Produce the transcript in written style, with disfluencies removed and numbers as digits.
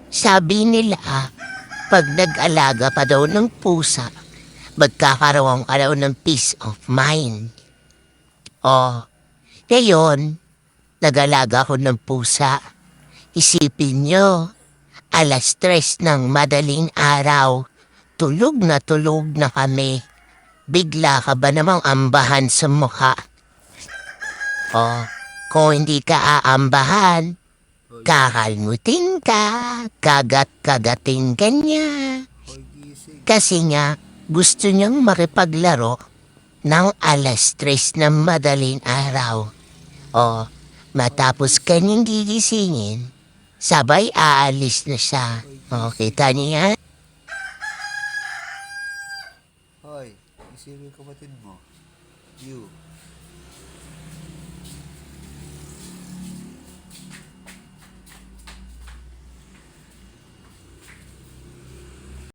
Sabi nila, pag nag-alaga pa daw ng pusa, magkakaroon ka daw ng peace of mind. O, ngayon, nag-alaga ko ng pusa. Isipin nyo, alas 3 ng madaling araw, tulog na kami. Bigla ka ba namang ambahan sa mukha? O, kung hindi ka aambahan, kakalmutin ka, kagat-kagatin ka niya. Kasi nga, gusto niyang makipaglaro ng alas 3 ng madaling araw. O, matapos kanyang gigisingin, sabay aalis na siya. O, kita niya? Hoy, isipin kapatid mo. You.